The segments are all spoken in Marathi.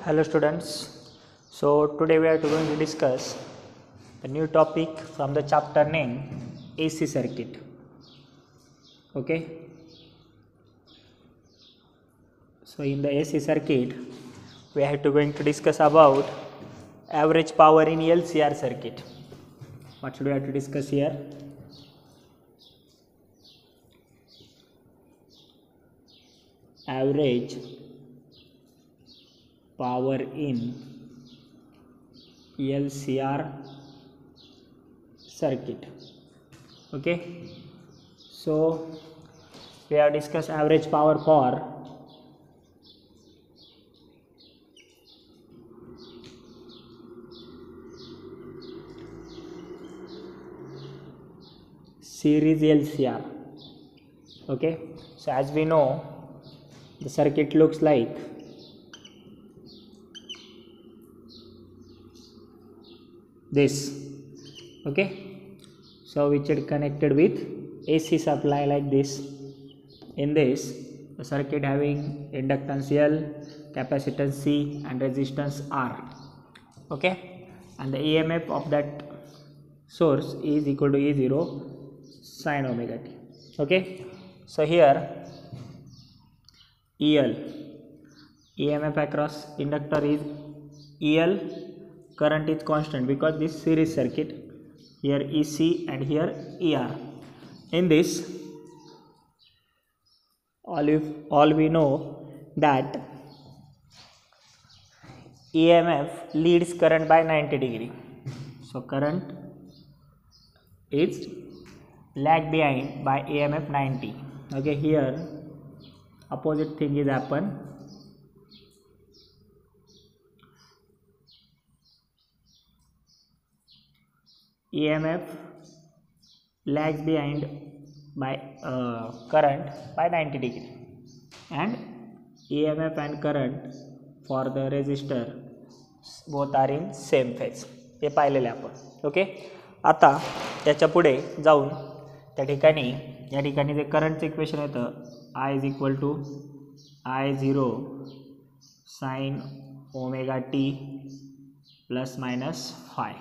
Hello students. So today we are going to discuss the new topic from the chapter name AC circuit. Okay. So in the AC circuit we are going to discuss about average power in LCR circuit. What should we have to discuss here? Average power in LCR circuit. Okay, so we have discussed average power for series LCR. Okay, so as we know the circuit looks like this. Okay, so which is connected with AC supply like this. In this the circuit having inductance L, capacitance C and resistance R. Okay, and the EMF of that source is equal to E0 sin omega t. Okay, so here EL, EMF across inductor is EL, current is constant because this series circuit, here EC and here ER. In this all we know that EMF leads current by 90 degree. So current is lag behind by EMF 90. Okay, here opposite thing is happen. EMF lags behind by current by 90 degree, and EMF and current for the resistor both are in same phase. हे पाहिलेले आपण. ओके, आता त्याच्या पुढे जाऊन त्या ठिकाणी या ठिकाणी जे करंटचं इक्वेशन येतं I is equal to I0 sine omega t plus minus phi,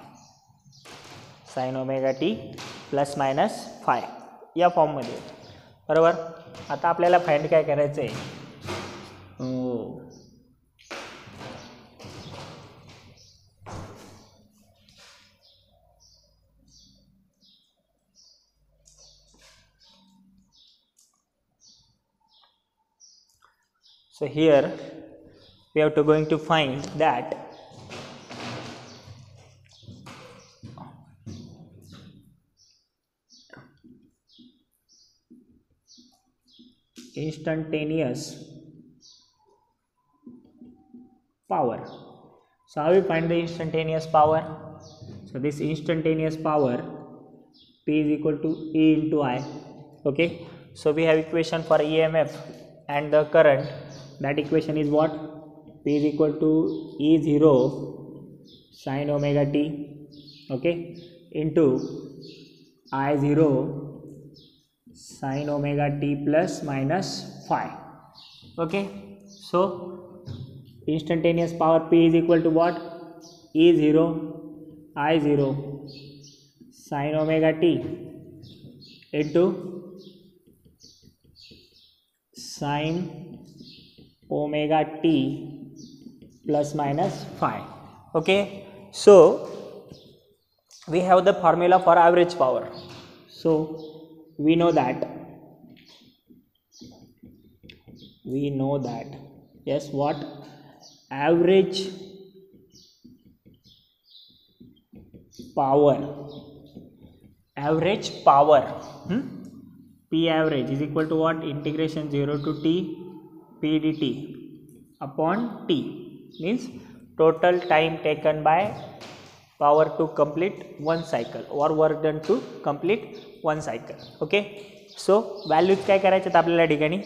sine omega t plus minus phi या फॉर्ममध्ये. बरोबर. आता आपल्याला फाइंड काय करायचं आहे, so here we have to going to find that instantaneous power. So how we find the instantaneous power? So this instantaneous power P is equal to E into I. Okay, so we have equation for EMF and the current. That equation is what? P is equal to E0 sin omega t, okay, into I0 sin omega t plus minus phi. Okay, so instantaneous power P is equal to what? E0 I0 sin omega t into sin omega t plus minus phi. Okay, so we have the formula for average power. So we know that yes, what average power P average is equal to what? Integration 0 to t p dt upon t, means total time taken by power to complete one cycle or work done to complete one cycle. Okay, so values काय करायचे आहेत आपल्याला ठिकाणी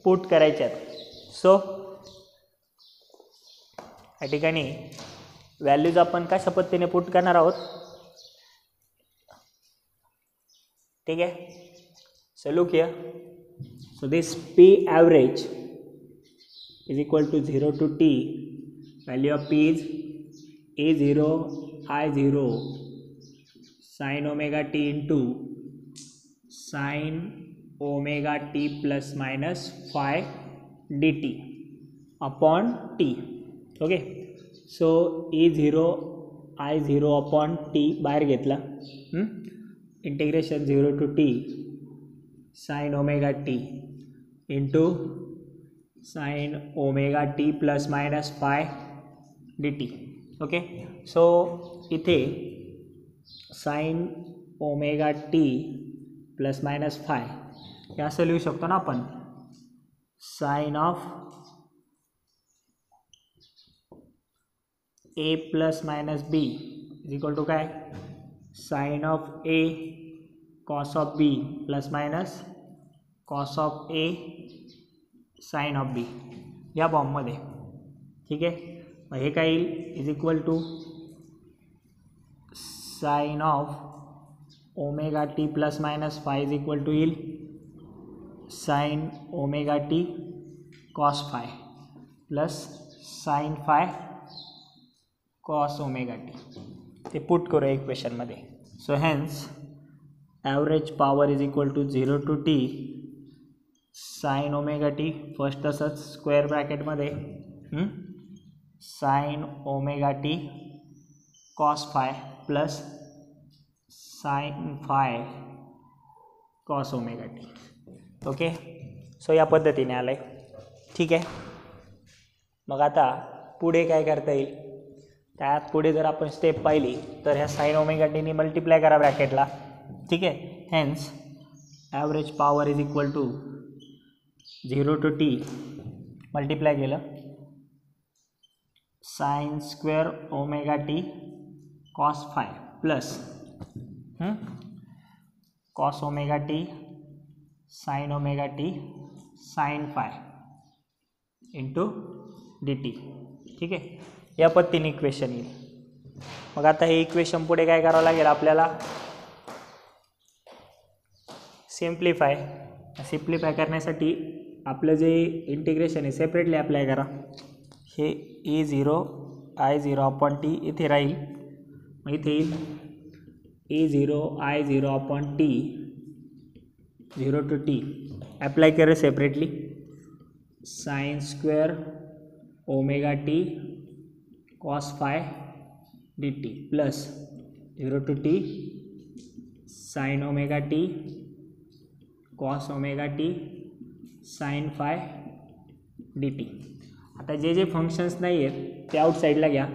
पुट करायचे आहेत. सो या ठिकाणी व्हॅल्यूज आपण कशा पद्धतीने पुट करणार आहोत. ठीक आहे, so look here. So this P average is equal to 0 to t value of p is a0 I0 sin omega t into sin omega t plus minus phi dt upon t. Okay, so a0 I0 upon t बाहेर घेतला, integration 0 to t sin omega t into sin omega t plus minus phi dt. Okay, so इथे sin omega t plus minus phi हे असं लिहू शकतो ना आपण, sin of a plus minus b is equal to काय, sin of a cos of b plus minus cos of a sin of b या फॉर्ममध्ये. ठीक आहे, मग हे काय येईल is equal to sine of omega t plus minus phi is equal to येईल sine omega t cos phi plus sine phi cos omega t. ते पुट करूया इक्वेशनमध्ये. So hence average power is equal to 0 to t sine omega t, first तसंच स्क्वेअर ब्रॅकेटमध्ये sine omega t cos phi plus sine phi cos omega t. Okay, so या पद्धतीने आलं आहे. ठीक आहे, मग आता पुढे काय करता येईल, त्यात पुढे जर आपण स्टेप पाहिली तर ह्या साइन ओमेगा टीने मल्टिप्लाय करा ब्रॅकेटला. ठीक आहे, hence average power is equal to 0 to t multiply केलं sine square omega t cos phi plus cos omega t sine omega t sine phi into d t. ठीक आहे, या पद्धतीने इक्वेशन येईल. मग आता हे इक्वेशन पुढे काय करावं लागेल आपल्याला, सिम्प्लिफाय करण्यासाठी आपलं जे इंटिग्रेशन आहे सेपरेटली अप्लाय करा. हे a0 I0 अपॉन टी इथे राहील, मग इथे येईल a0 I0 upon t 0 to t apply करेल separately sine square omega t cos phi d t plus 0 to t sine omega t cos omega t sine phi d t. आता जे जे फंक्शन्स नाही आहेत ते आउटसाईडला घ्या.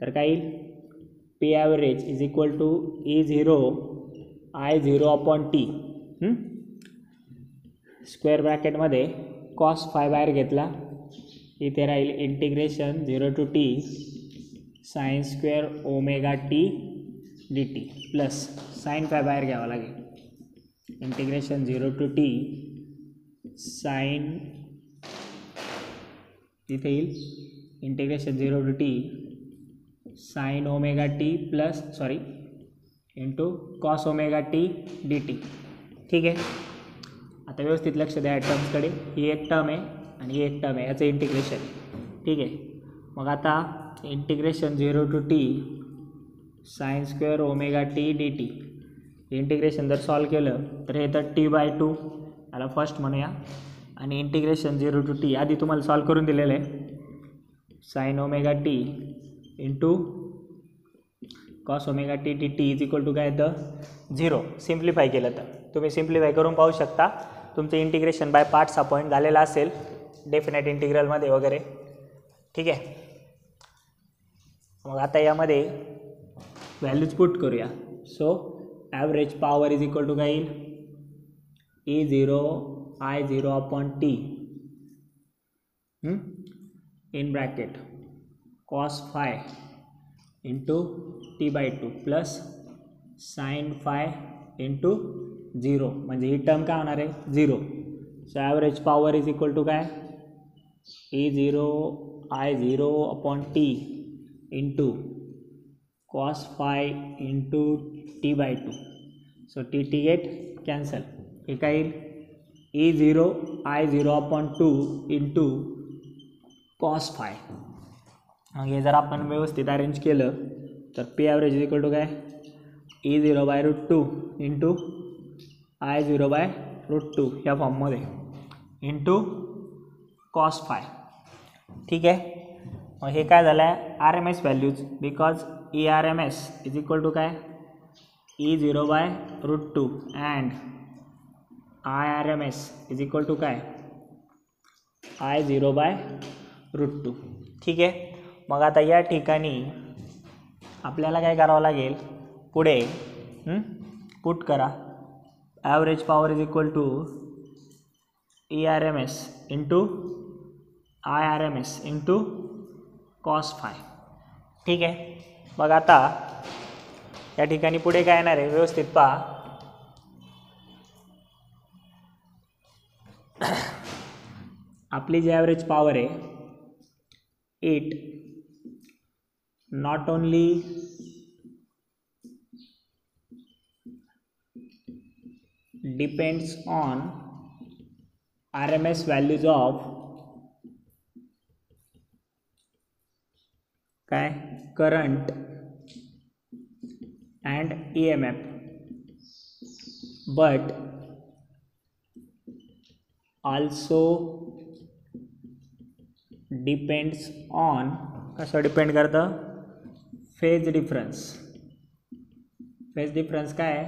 तर काय येईल, P average is equal to a0 I0 upon t square ब्रॅकेटमध्ये कॉस फाय बाहेर घेतला, इथे राहील integration 0 to t sine square omega t d t plus sine phi बाहेर घ्यावं लागेल, इंटिग्रेशन 0 to t साइन इथे येईल integration 0 to t sine omega t plus into cos omega t d t. ठीक आहे, आता व्यवस्थित लक्ष द्या टर्म्सकडे. ही एक टर्म आहे आणि ही एक टर्म आहे, याचं इंटिग्रेशन. ठीक आहे, मग आता integration 0 to t sine square omega t d T integration जर सॉल्व केलं तर हे तर t/2 याला फर्स्ट म्हणूया, आणि इंटिग्रेशन 0 to t आधी तुम्हाला सॉल्व करून दिलेलं आहे sine omega t into cos omega t d t is equal to काय तर 0. सिम्प्लिफाय केलं तर तुम्ही सिम्प्लिफाय करून पाहू शकता, तुमचं इंटिग्रेशन बाय पार्ट्स अपॉइंट झालेलं असेल डेफिनेट इंटिग्रलमध्ये वगैरे. ठीक आहे, मग आता यामध्ये व्हॅल्यूज पुट करूया. So average power is equal to काय येईल a0 I0 upon T in bracket cos phi into t/2 plus sine phi into 0, म्हणजे ही टर्म काय होणार आहे 0. So average power is equal to काय a0 I0 upon T into cos phi into t/2. So T get cancel. हे काय येईल a0 I0 upon 2 into cos five मग हे जर आपण व्यवस्थित अरेंज केलं तर P average is equal to काय E0/√2 इंटू I0/√2 या फॉर्ममध्ये इंटू कॉस फाय. ठीक आहे. मग हे काय झालं आहे R M S values because ERMS is equal to काय E0/√2 and IRMS is equal to काय I0/√2. ठीक आहे. मग आता या ठिकाणी आपल्याला काय करावं लागेल पुढे पुट करा average power is equal to ERMS into IRMS into cos phi. ठीक आहे. मग आता या ठिकाणी पुढे काय येणार आहे व्यवस्थित पहा. आपली जी ॲव्हरेज पॉवर आहे it not only depends on RMS values of काय current and EMF but also depends on कसं डिपेंड करतं फेज डिफरन्स. फेज डिफरन्स काय आहे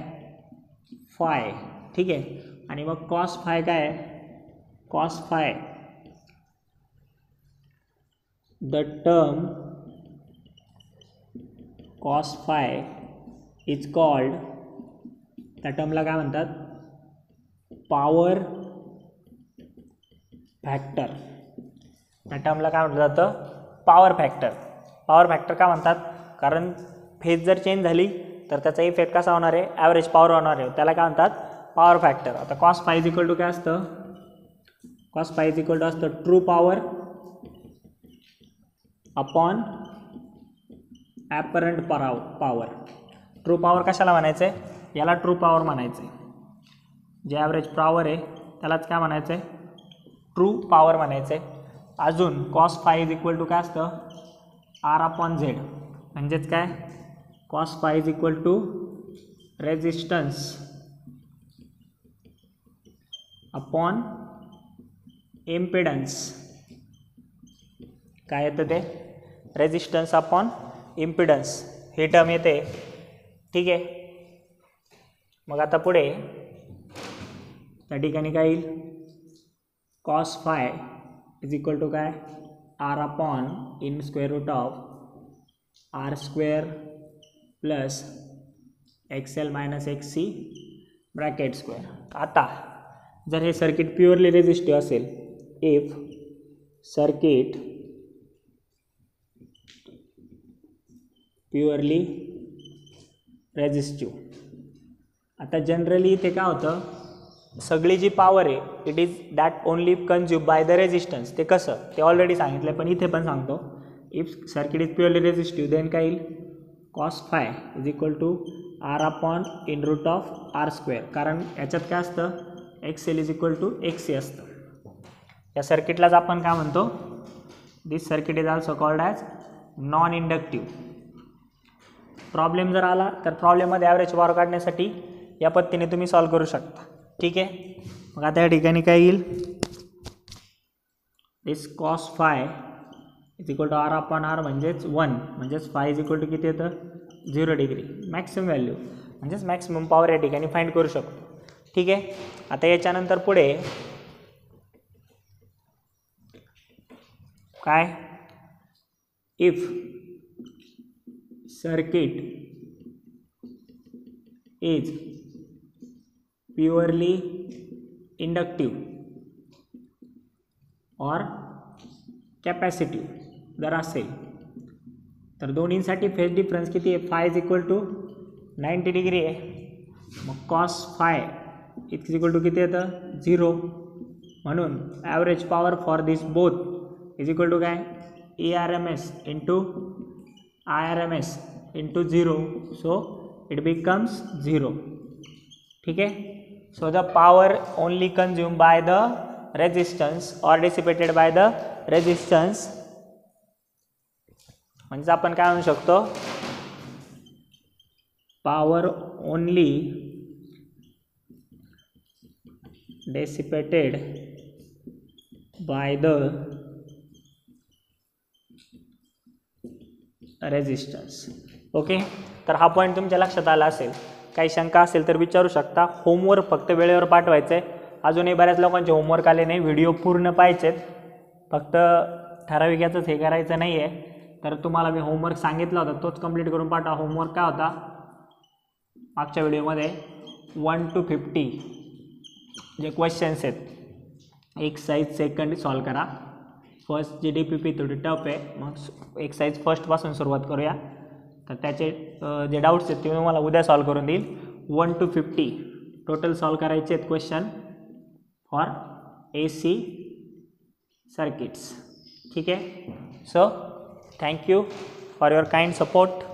फाय. ठीक आहे. आणि मग कॉस फाय काय आहे cos phi, the term cos phi is called, त्या टर्मला काय म्हणतात पॉवर फॅक्टर. त्या टर्मला काय म्हटलं जातं पॉवर फॅक्टर. पॉवर फॅक्टर का म्हणतात कारण फेज जर चेंज झाली तर त्याचा इफेक्ट कसा होणार आहे ॲव्हरेज पॉवर होणार आहे, त्याला काय म्हणतात पॉवर फॅक्टर. आता cos phi is equal to काय असतं cos phi is equal to असतं true power upon apparent power. True power कशाला म्हणायचं आहे याला ट्रू पॉवर म्हणायचं आहे. जे ॲव्हरेज पॉवर आहे त्यालाच काय म्हणायचं आहे ट्रू पॉवर म्हणायचं आहे. अजून cos phi is equal to काय असतं R/Z म्हणजेच काय cos phi is equal to resistance upon impedance. काय येतं ते रेजिस्टन्स अपॉन इम्पिडन्स हे टर्म येते. ठीक आहे. मग आता पुढे त्या ठिकाणी काय येईल cos phi is equal to काय R/√R² plus XL - XC bracket square. आता जर हे सर्किट प्युअरली रेजिस्टिव्ह असेल इफ सर्किट प्युअरली रेजिस्टिव्ह. आता जनरली इथे काय होतं सगळी जी पॉवर आहे it is that only consume by the resistance. ते कसं ते ऑलरेडी सांगितलं पण इथे पण सांगतो. If circuit is purely resistive then काय येईल cos phi is equal to R/√R². कारण याच्यात काय असतं XL is equal to XC असतं. या सर्किटलाच आपण काय म्हणतो this circuit is also called as non inductive. Problem जर आला तर प्रॉब्लेममध्ये ॲव्हरेज पॉवर काढण्यासाठी या पद्धतीने तुम्ही सॉल्व करू शकता. ठीक आहे. मग आता या ठिकाणी काय येईल this cos phi is equal to R/R म्हणजेच 1 म्हणजेच फाय इज इक्वल टू किती येतं 0 डिग्री मॅक्सिमम व्हॅल्यू म्हणजेच मॅक्सिमम पॉवर या ठिकाणी फाइंड करू शकतो. ठीक आहे. आता याच्यानंतर पुढे काय if circuit is purely inductive और कॅपॅसिटिव्ह जर असेल तर दोन्हींसाठी फेज डिफरन्स किती आहे phi is equal to 90 degree आहे. मग cos phi is equal to किती येतं 0. म्हणून average power for this both is equal to काय ERMS into IRMS into 0. So it becomes 0. ठीक आहे. So the power only consume by the resistance or dissipated by the resistance म्हणजे आपण काय म्हणू शकतो, power only dissipated by the resistance. Okay, तर हा पॉईंट तुमच्या लक्षात आला असेल. काही शंका असेल तर विचारू शकता. होमवर्क फक्त वेळेवर पाठवायचं आहे. अजूनही बऱ्याच लोकांचे होमवर्क आले नाही, व्हिडिओ पूर्ण पाहिजेत, फक्त ठराविक याचंच हे करायचं नाही आहे. तर तुम्हाला मी होमवर्क सांगितला होता तोच कंप्लीट करून पाठवा. होमवर्क काय होता मागच्या व्हिडिओमध्ये, 1 to 50 जे क्वेश्चन्स आहेत एक्सरसाइज सेकंड सॉल्व करा. फर्स्ट जी DPP थोडी टफ आहे, मग एक्सरसाइज फर्स्टपासून सुरुवात करूया. तर त्याचे जे डाऊट्स आहेत ते मी तुम्हाला उद्या सॉल्व करून देईल. 1 to 50 टोटल सॉल्व करायचे आहेत क्वेश्चन फॉर AC सर्किट्स. ठीक आहे. So thank you for your kind support.